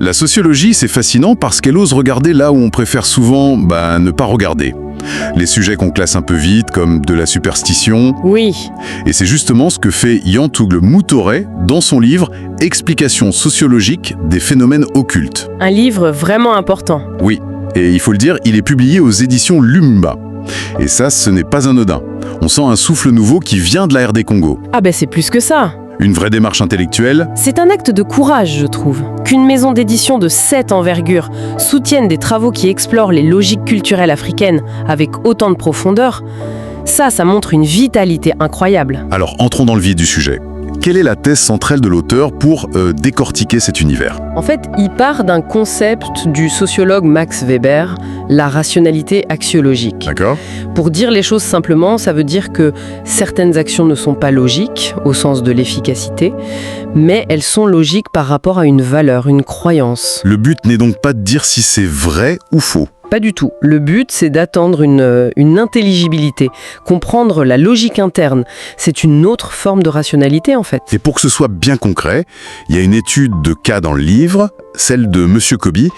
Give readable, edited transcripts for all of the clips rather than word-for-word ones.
La sociologie, c'est fascinant parce qu'elle ose regarder là où on préfère souvent ne pas regarder. Les sujets qu'on classe un peu vite, comme de la superstition. Oui, Et c'est justement ce que fait Ian Togle-Moutoré dans son livre « Explication sociologique des phénomènes occultes un livre vraiment important. ». Oui, et il faut le dire, il est publié aux éditions Lumumba. Et ça, ce n'est pas anodin. On sent un souffle nouveau qui vient de la RD Congo. Ah ben c'est plus que ça. Une vraie démarche intellectuelle. C'est un acte de courage, je trouve. Qu'une maison d'édition de cette envergure soutienne des travaux qui explorent les logiques culturelles africaines avec autant de profondeur, ça montre une vitalité incroyable. Alors, entrons dans le vif du sujet. Quelle est la thèse centrale de l'auteur pour décortiquer cet univers? En fait, il part d'un concept du sociologue Max Weber, la rationalité axiologique. D'accord? Pour dire les choses simplement, ça veut dire que certaines actions ne sont pas logiques, au sens de l'efficacité, mais elles sont logiques par rapport à une valeur, une croyance. Le but n'est donc pas de dire si c'est vrai ou faux. Pas du tout. Le but, c'est d'attendre une intelligibilité, comprendre la logique interne. C'est une autre forme de rationalité, en fait. Et pour que ce soit bien concret, il y a une étude de cas dans le livre, celle de Monsieur Kobi,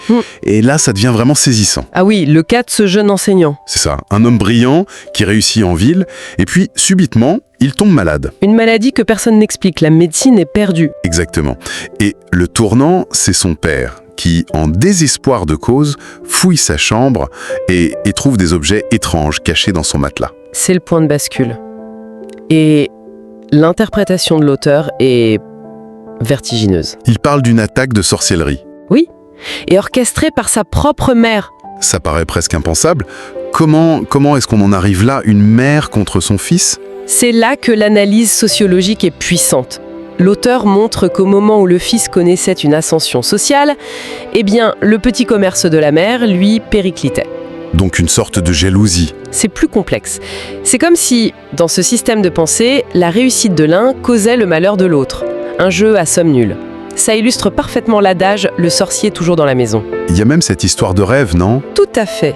et là, ça devient vraiment saisissant. Ah oui, le cas de ce jeune enseignant. C'est ça, un homme brillant qui réussit en ville, et puis, subitement, il tombe malade. Une maladie que personne n'explique. La médecine est perdue. Exactement. Et le tournant, c'est son père, qui, en désespoir de cause, fouille sa chambre et trouve des objets étranges cachés dans son matelas. C'est le point de bascule. Et l'interprétation de l'auteur est vertigineuse. Il parle d'une attaque de sorcellerie. Oui, et orchestrée par sa propre mère. Ça paraît presque impensable. Comment est-ce qu'on en arrive là, une mère contre son fils? C'est là que l'analyse sociologique est puissante. L'auteur montre qu'au moment où le fils connaissait une ascension sociale, eh bien, le petit commerce de la mère, lui, périclitait. Donc une sorte de jalousie. C'est plus complexe. C'est comme si, dans ce système de pensée, la réussite de l'un causait le malheur de l'autre. Un jeu à somme nulle. Ça illustre parfaitement l'adage « le sorcier toujours dans la maison ». Il y a même cette histoire de rêve, non? Tout à fait.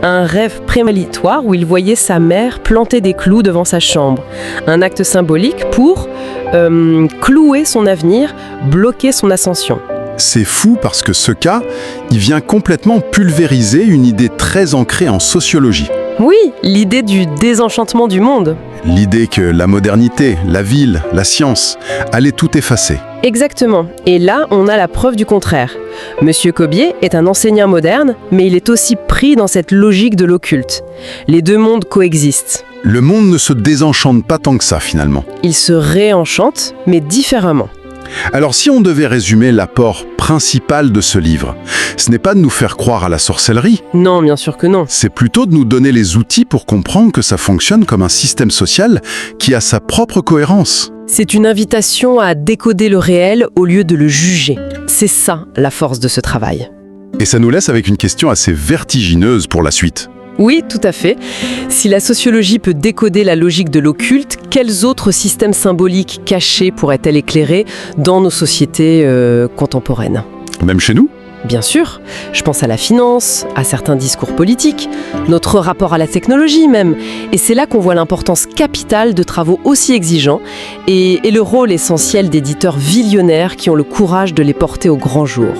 Un rêve prémonitoire où il voyait sa mère planter des clous devant sa chambre. Un acte symbolique pour clouer son avenir, bloquer son ascension. C'est fou parce que ce cas, il vient complètement pulvériser une idée très ancrée en sociologie. Oui, l'idée du désenchantement du monde. L'idée que la modernité, la ville, la science allaient tout effacer. Exactement. Et là, on a la preuve du contraire. Monsieur Kobié est un enseignant moderne, mais il est aussi pris dans cette logique de l'occulte. Les deux mondes coexistent. Le monde ne se désenchante pas tant que ça, finalement. Il se réenchante, mais différemment. Alors si on devait résumer l'apport principal de ce livre, ce n'est pas de nous faire croire à la sorcellerie, Non, bien sûr que non. c'est plutôt de nous donner les outils pour comprendre que ça fonctionne comme un système social qui a sa propre cohérence. C'est une invitation à décoder le réel au lieu de le juger. C'est ça, la force de ce travail. Et ça nous laisse avec une question assez vertigineuse pour la suite. Oui, tout à fait. Si la sociologie peut décoder la logique de l'occulte, quels autres systèmes symboliques cachés pourraient-elles éclairer dans nos sociétés contemporaines ? Même chez nous ? Bien sûr, je pense à la finance, à certains discours politiques, notre rapport à la technologie même. Et c'est là qu'on voit l'importance capitale de travaux aussi exigeants et le rôle essentiel d'éditeurs visionnaires qui ont le courage de les porter au grand jour.